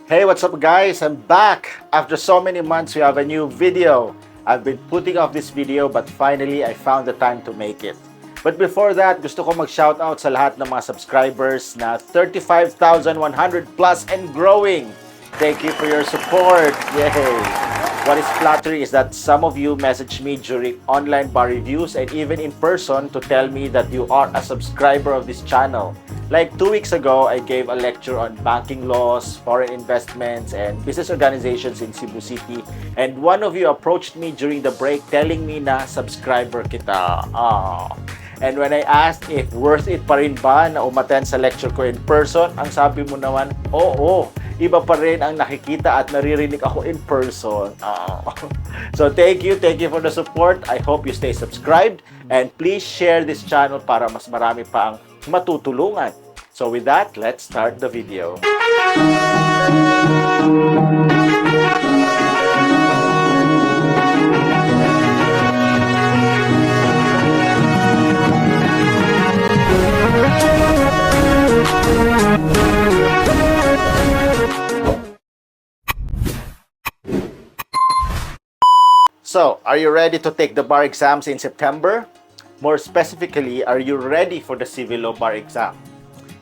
Hey, what's up guys? I'm back! After so many months, we have a new video. I've been putting off this video but finally, I found the time to make it. But before that, gusto ko mag-shoutout sa lahat ng mga subscribers na 35,100 plus and growing. Thank you for your support! Yay! What is flattering is that some of you message me during online bar reviews and even in person to tell me that you are a subscriber of this channel. Like 2 weeks ago, I gave a lecture on banking laws, foreign investments, and business organizations in Cebu City. And one of you approached me during the break telling me na subscriber kita. Aww. And when I asked if worth it pa rin ba na umattend sa lecture ko in person, ang sabi mo naman, oo, iba pa rin ang nakikita at naririnig ako in person. So thank you for the support. I hope you stay subscribed and please share this channel para mas marami pa ang matutulungan. So with that, let's start the video. So, are you ready to take the bar exams in September? More specifically, are you ready for the civil law bar exam?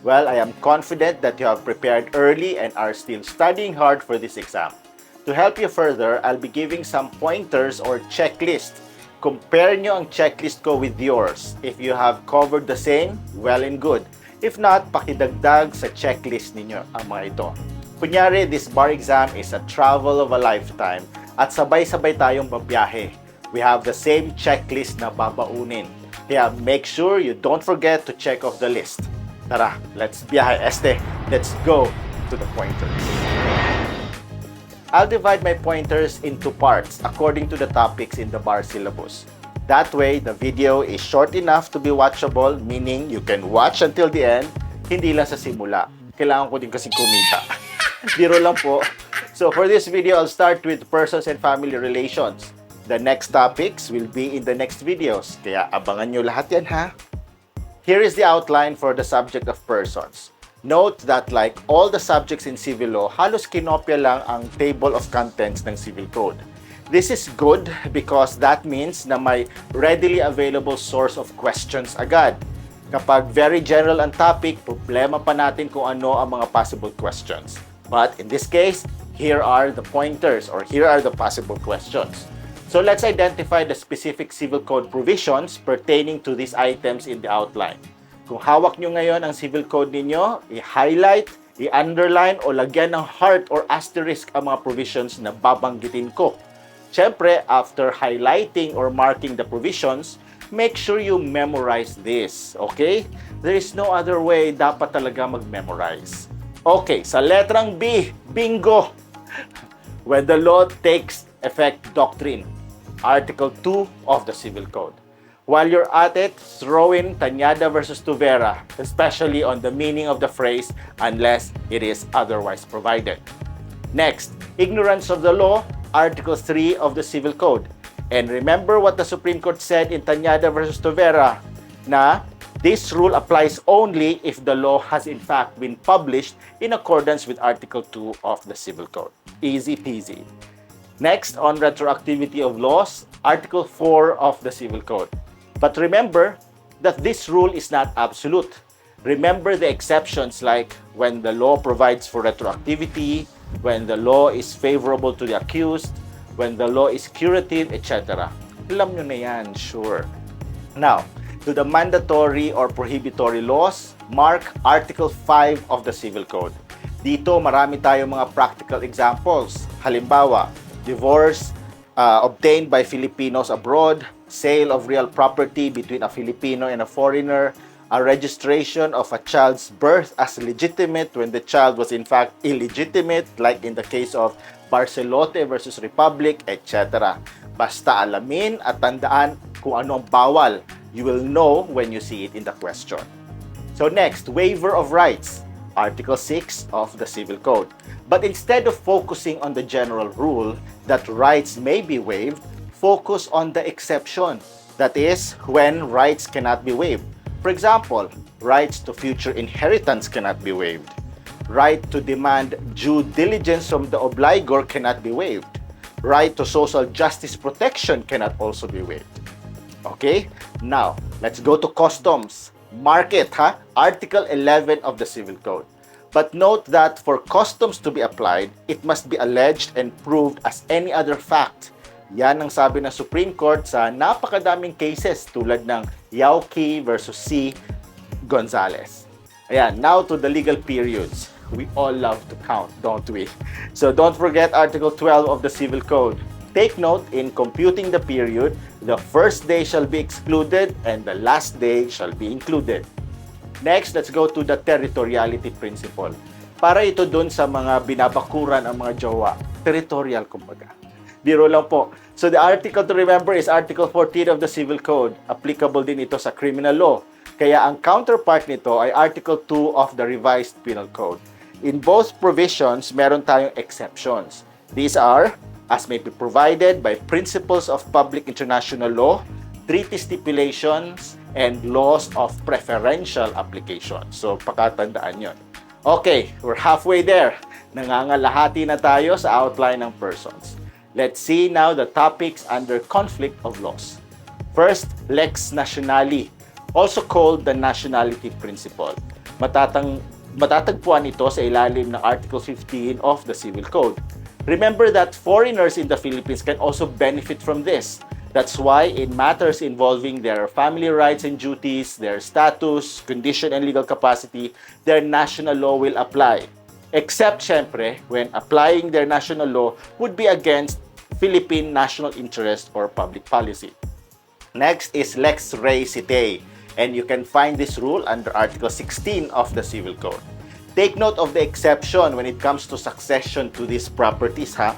Well, I am confident that you have prepared early and are still studying hard for this exam. To help you further, I'll be giving some pointers or checklist. Compare nyo ang checklist ko with yours. If you have covered the same, well and good. If not, pakidagdag sa checklist ninyo ang mga ito. Kunyari, this bar exam is a travel of a lifetime at sabay-sabay tayong babiyahe. We have the same checklist na babaunin. Kaya make sure you don't forget to check off the list. Tara, let's biyahe. Let's go to the pointers. I'll divide my pointers into parts according to the topics in the bar syllabus. That way, the video is short enough to be watchable, meaning you can watch until the end, hindi lang sa simula. Kailangan ko din kasing kumita. Biro lang po. So for this video, I'll start with persons and family relations. The next topics will be in the next videos. Kaya abangan nyo lahat yan, ha? Here is the outline for the subject of persons. Note that like all the subjects in civil law, halos kinopya lang ang table of contents ng civil code. This is good because that means na may readily available source of questions agad. Kapag very general ang topic, problema pa natin kung ano ang mga possible questions. But in this case, here are the pointers or here are the possible questions. So let's identify the specific civil code provisions pertaining to these items in the outline. Kung hawak nyo ngayon ang civil code ninyo, i-highlight, i-underline o lagyan ng heart or asterisk ang mga provisions na babanggitin ko. Siyempre, after highlighting or marking the provisions, make sure you memorize this, okay? There is no other way, dapat talaga mag-memorize. Okay, sa letrang B, bingo! When the law takes effect doctrine, Article 2 of the Civil Code. While you're at it, throw in Tañada versus Tuvera, especially on the meaning of the phrase unless it is otherwise provided. Next, ignorance of the law, Article 3 of the Civil Code. And remember what the Supreme Court said in Tañada versus Tuvera, na this rule applies only if the law has in fact been published in accordance with Article 2 of the Civil Code. Easy peasy. Next, on retroactivity of laws, Article 4 of the Civil Code. But remember that this rule is not absolute. Remember the exceptions like when the law provides for retroactivity, when the law is favorable to the accused, when the law is curative, etc. Alam nyo na yan, sure. Now, to the mandatory or prohibitory laws, mark Article 5 of the Civil Code. Dito, marami tayong mga practical examples. Halimbawa, divorce obtained by Filipinos abroad, sale of real property between a Filipino and a foreigner, a registration of a child's birth as legitimate when the child was in fact illegitimate, like in the case of Barcelote versus Republic, etc. Basta alamin at tandaan kung ano ang bawal. You will know when you see it in the question. So next, waiver of rights. Article 6 of the Civil Code. But instead of focusing on the general rule that rights may be waived, focus on the exception. That is, when rights cannot be waived. For example, rights to future inheritance cannot be waived. Right to demand due diligence from the obligor cannot be waived. Right to social justice protection cannot also be waived. Okay? Now, let's go to customs. Market, ha? Article 11 of the Civil Code. But note that for customs to be applied, it must be alleged and proved as any other fact. Yan ang sabi ng Supreme Court sa napakadaming cases tulad ng Yauki versus C. Gonzalez. Ayan, now to the legal periods. We all love to count, don't we? So don't forget Article 12 of the Civil Code. Take note, in computing the period, the first day shall be excluded and the last day shall be included. Next, let's go to the territoriality principle. Para ito dun sa mga binabakuran ang mga jowa. Territorial, kumbaga. Biro lang po. So the article to remember is Article 14 of the Civil Code. Applicable din ito sa criminal law. Kaya ang counterpart nito ay Article 2 of the Revised Penal Code. In both provisions, meron tayong exceptions. These are, as may be provided by principles of public international law, treaty stipulations, and laws of preferential application. So, pakatandaan yon. Okay, we're halfway there. Nangangalahati na tayo sa outline ng persons. Let's see now the topics under conflict of laws. First, lex nationali, also called the nationality principle. Matatagpuan ito sa ilalim ng Article 15 of the Civil Code. Remember that foreigners in the Philippines can also benefit from this. That's why in matters involving their family rights and duties, their status, condition, and legal capacity, their national law will apply. Except, syempre, when applying their national law would be against Philippine national interest or public policy. Next is lex re sitae, and you can find this rule under Article 16 of the Civil Code. Take note of the exception when it comes to succession to these properties, ha?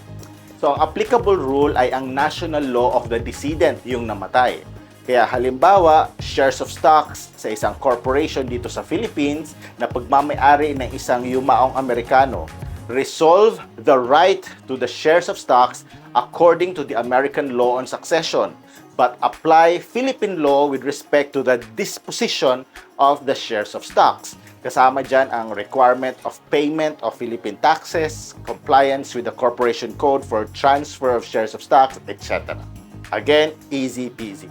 So, ang applicable rule ay ang national law of the decedent, yung namatay. Kaya halimbawa, shares of stocks sa isang corporation dito sa Philippines na pagmamay-ari ng isang yumaong Amerikano, resolve the right to the shares of stocks according to the American law on succession, but apply Philippine law with respect to the disposition of the shares of stocks. Kasama dyan ang requirement of payment of Philippine taxes, compliance with the corporation code for transfer of shares of stocks, etc. Again, easy peasy.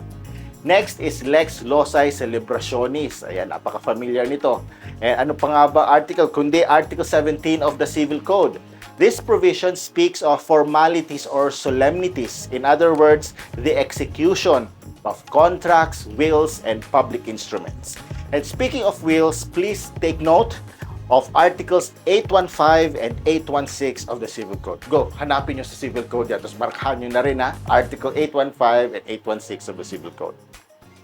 Next is lex loci celebrationis. Ayan, napaka-familiar nito. And ano pa nga ba article? Kundi Article 17 of the Civil Code. This provision speaks of formalities or solemnities. In other words, the execution of contracts, wills, and public instruments. And speaking of wills, please take note of Articles 815 and 816 of the Civil Code. Go, hanapin nyo sa Civil Code yan. Tapos markahan nyo na rin, ha? Article 815 and 816 of the Civil Code.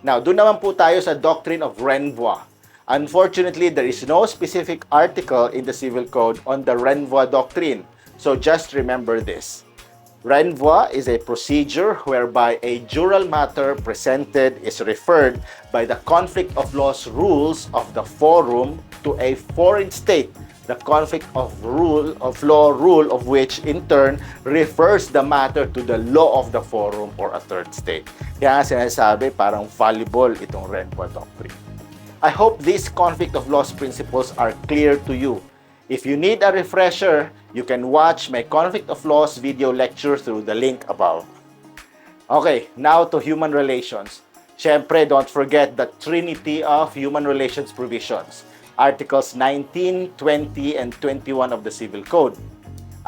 Now, doon naman po tayo sa doctrine of renvoi. Unfortunately, there is no specific article in the Civil Code on the renvoi doctrine. So just remember this. Renvoi is a procedure whereby a jural matter presented is referred by the conflict of laws rules of the forum to a foreign state, the conflict of law rule of which in turn refers the matter to the law of the forum or a third state. Kaya nga sinasabi parang valuable itong renvoi doctrine. I hope these conflict of laws principles are clear to you. If you need a refresher, you can watch my conflict of laws video lecture through the link above. Okay, now to human relations. Siyempre, don't forget the trinity of human relations provisions. Articles 19, 20, and 21 of the Civil Code.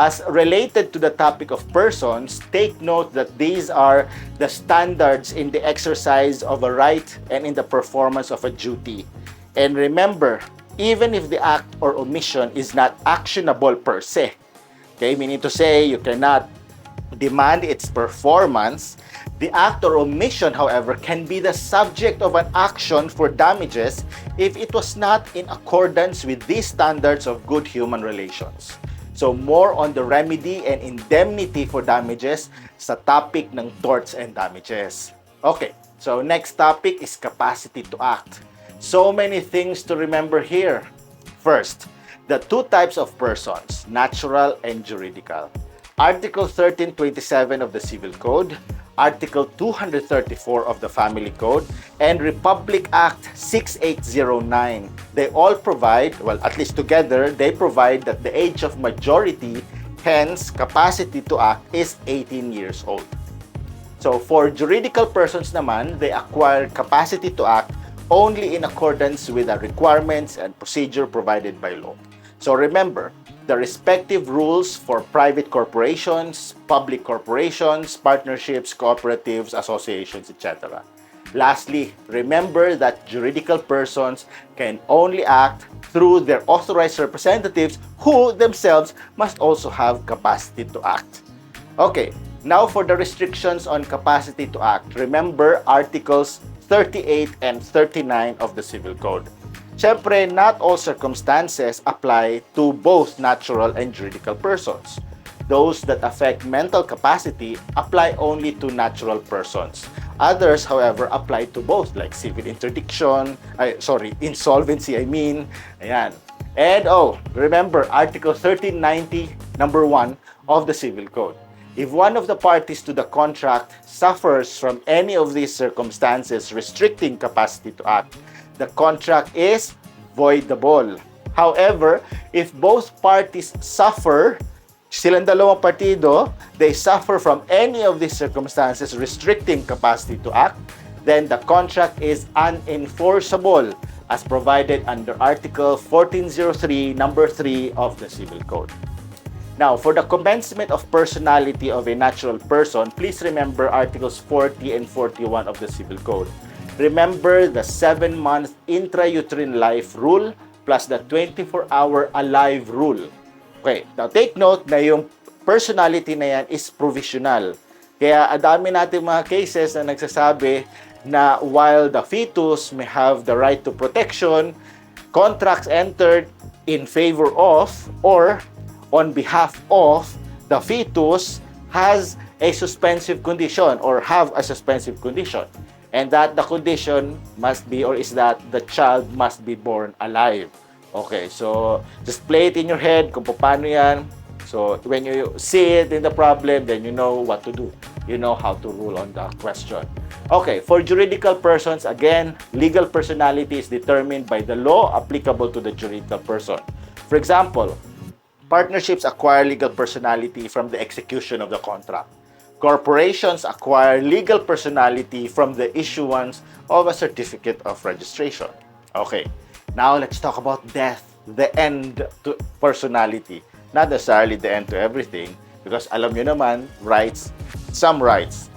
As related to the topic of persons, take note that these are the standards in the exercise of a right and in the performance of a duty. And remember, even if the act or omission is not actionable per se, okay, meaning to say you cannot demand its performance, the act or omission, however, can be the subject of an action for damages if it was not in accordance with these standards of good human relations. So more on the remedy and indemnity for damages sa topic ng torts and damages. Okay, so next topic is capacity to act. So many things to remember here. First, the two types of persons, natural and juridical. Article 1327 of the Civil Code, Article 234 of the Family Code, and Republic Act 6809. They all provide, well, at least together, they provide that the age of majority, hence capacity to act, is 18 years old. So for juridical persons naman, they acquire capacity to act only in accordance with the requirements and procedure provided by law. So remember, the respective rules for private corporations, public corporations, partnerships, cooperatives, associations, etc. Lastly, remember that juridical persons can only act through their authorized representatives who themselves must also have capacity to act. Okay, now for the restrictions on capacity to act. Remember Articles 38 and 39 of the Civil Code. Siyempre, not all circumstances apply to both natural and juridical persons. Those that affect mental capacity apply only to natural persons. Others, however, apply to both, like civil insolvency, Ayan. And remember, Article 1390, number 1 of the Civil Code. If one of the parties to the contract suffers from any of these circumstances restricting capacity to act, the contract is voidable. However, if both parties suffer, silang dalawang partido, they suffer from any of these circumstances restricting capacity to act, then the contract is unenforceable as provided under Article 1403, number 3 of the Civil Code. Now, for the commencement of personality of a natural person, please remember Articles 40 and 41 of the Civil Code. Remember the 7-month intrauterine life rule plus the 24-hour alive rule. Okay, now take note na yung personality na yan is provisional. Kaya adami natin mga cases na nagsasabi na while the fetus may have the right to protection, contracts entered in favor of or on behalf of the fetus has a suspensive condition or have a suspensive condition. And that the condition must be or is that the child must be born alive. Okay, so just play it in your head kung paano yan. So when you see it in the problem, then you know what to do. You know how to rule on the question. Okay, for juridical persons, again, legal personality is determined by the law applicable to the juridical person. For example, partnerships acquire legal personality from the execution of the contract. Corporations acquire legal personality from the issuance of a certificate of registration. Okay, now let's talk about death, the end to personality. Not necessarily the end to everything, because alam nyo naman, some rights,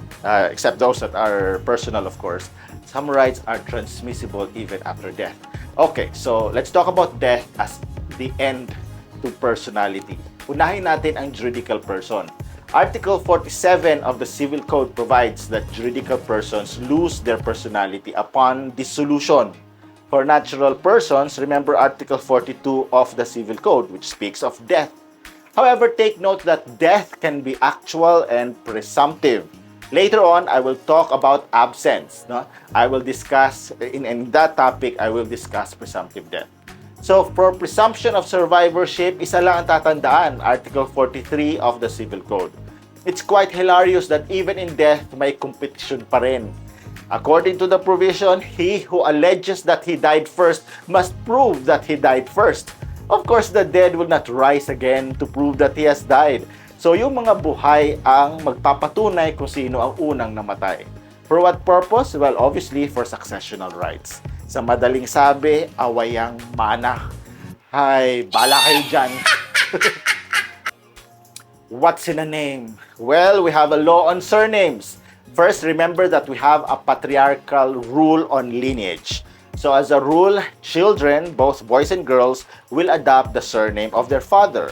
except those that are personal, of course, some rights are transmissible even after death. Okay, so let's talk about death as the end to personality. Unahin natin ang juridical person. Article 47 of the Civil Code provides that juridical persons lose their personality upon dissolution. For natural persons, remember Article 42 of the Civil Code, which speaks of death. However, take note that death can be actual and presumptive. Later on, I will talk about absence. No? I will discuss, in that topic, I will discuss presumptive death. So, for presumption of survivorship, isa lang ang tatandaan, Article 43 of the Civil Code. It's quite hilarious that even in death, may competition pa rin. According to the provision, he who alleges that he died first must prove that he died first. Of course, the dead will not rise again to prove that he has died. So, yung mga buhay ang magpapatunay kung sino ang unang namatay. For what purpose? Well, obviously, for successional rights. Sa madaling sabi, awayang mana. Hay, bala kayo dyan. What's in a name? Well, we have a law on surnames. First, remember that we have a patriarchal rule on lineage. So as a rule, children, both boys and girls, will adopt the surname of their father.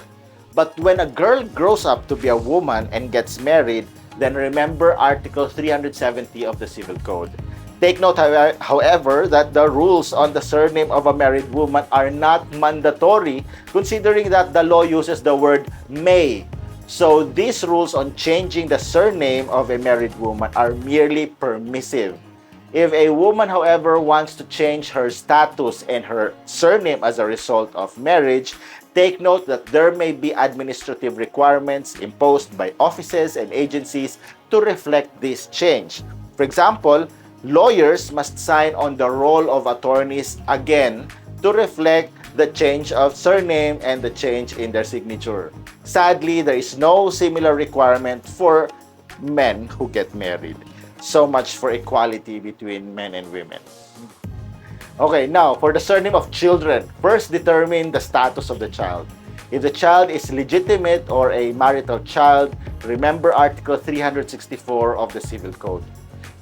But when a girl grows up to be a woman and gets married, then remember Article 370 of the Civil Code. Take note, however, that the rules on the surname of a married woman are not mandatory, considering that the law uses the word may. So these rules on changing the surname of a married woman are merely permissive. If a woman, however, wants to change her status and her surname as a result of marriage, take note that there may be administrative requirements imposed by offices and agencies to reflect this change. For example, lawyers must sign on the roll of attorneys again to reflect the change of surname and the change in their signature. Sadly, there is no similar requirement for men who get married. So much for equality between men and women. Okay, now for the surname of children, first determine the status of the child. If the child is legitimate or a marital child, remember Article 364 of the Civil Code.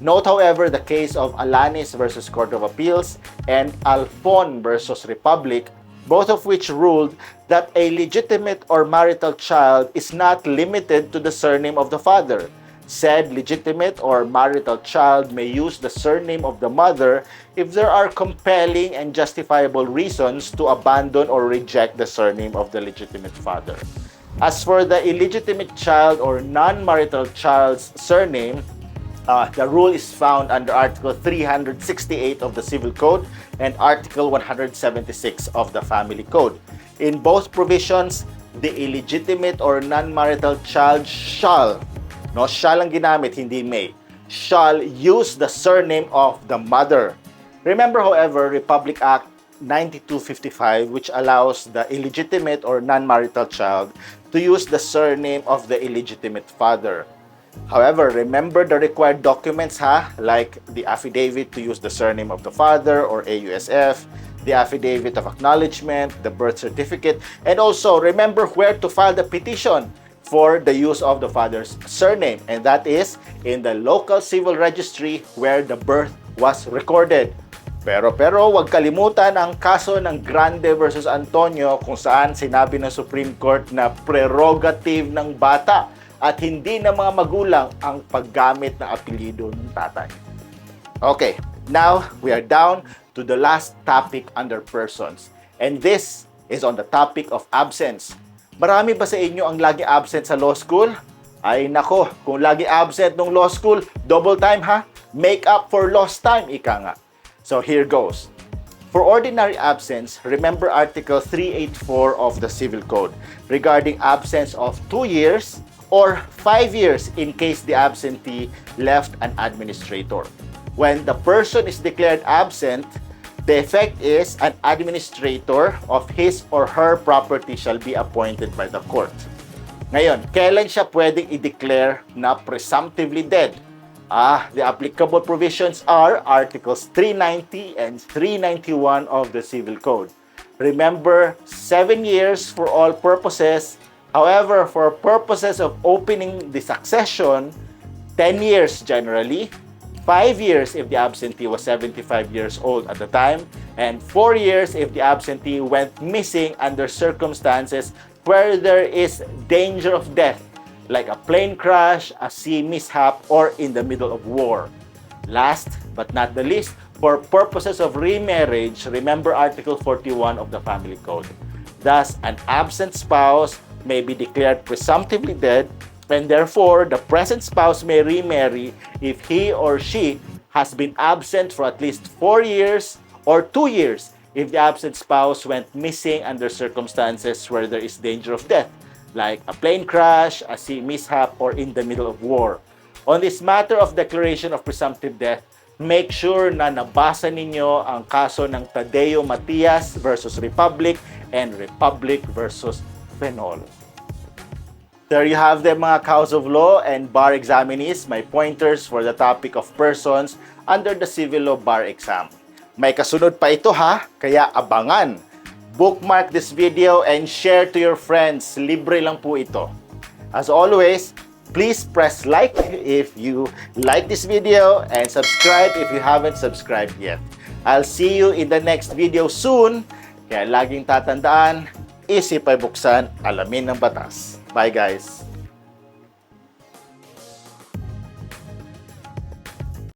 Note, however, the case of Alanis versus Court of Appeals and Alfon versus Republic, both of which ruled that a legitimate or marital child is not limited to the surname of the father. Said legitimate or marital child may use the surname of the mother if there are compelling and justifiable reasons to abandon or reject the surname of the legitimate father. As for the illegitimate child or non-marital child's surname, the rule is found under Article 368 of the Civil Code and Article 176 of the Family Code. In both provisions, the illegitimate or non-marital child shall ang ginamit, hindi may, shall use the surname of the mother. Remember, however, Republic Act 9255, which allows the illegitimate or non-marital child to use the surname of the illegitimate father. However, remember the required documents, like the affidavit to use the surname of the father or AUSF, the affidavit of acknowledgement, the birth certificate, and also remember where to file the petition for the use of the father's surname, and that is in the local civil registry where the birth was recorded. Pero wag kalimutan ang kaso ng Grande versus Antonio kung saan sinabi ng Supreme Court na prerogative ng bata at hindi ng mga magulang ang paggamit ng apelyido ng tatay. Okay, now we are down to the last topic under persons, and this is on the topic of absence. Marami ba sa inyo ang lagi absent sa law school? Ay nako, kung lagi absent nung law school, double time Make up for lost time, ika nga. So here goes. For ordinary absence, remember Article 384 of the Civil Code regarding absence of 2 years or 5 years in case the absentee left an administrator. When the person is declared absent, the effect is an administrator of his or her property shall be appointed by the court. Ngayon, kailan siya pwedeng i-declare na presumptively dead? The applicable provisions are Articles 390 and 391 of the Civil Code. Remember, 7 years for all purposes. However, for purposes of opening the succession, 10 years generally, 5 years if the absentee was 75 years old at the time, and 4 years if the absentee went missing under circumstances where there is danger of death, like a plane crash, a sea mishap, or in the middle of war. Last but not the least, for purposes of remarriage, remember Article 41 of the Family Code. Thus, an absent spouse may be declared presumptively dead, and therefore, the present spouse may remarry if he or she has been absent for at least 4 years or 2 years if the absent spouse went missing under circumstances where there is danger of death, like a plane crash, a sea mishap, or in the middle of war. On this matter of declaration of presumptive death, make sure na nabasa ninyo ang kaso ng Tadeo Matias versus Republic and Republic versus Fenol. There you have them, mga cows of law and bar examinees, my pointers for the topic of persons under the civil law bar exam. May kasunod pa ito kaya abangan. Bookmark this video and share to your friends. Libre lang po ito. As always, please press like if you like this video and subscribe if you haven't subscribed yet. I'll see you in the next video soon. Kaya laging tatandaan, isip ay buksan, alamin ng batas. Bye guys!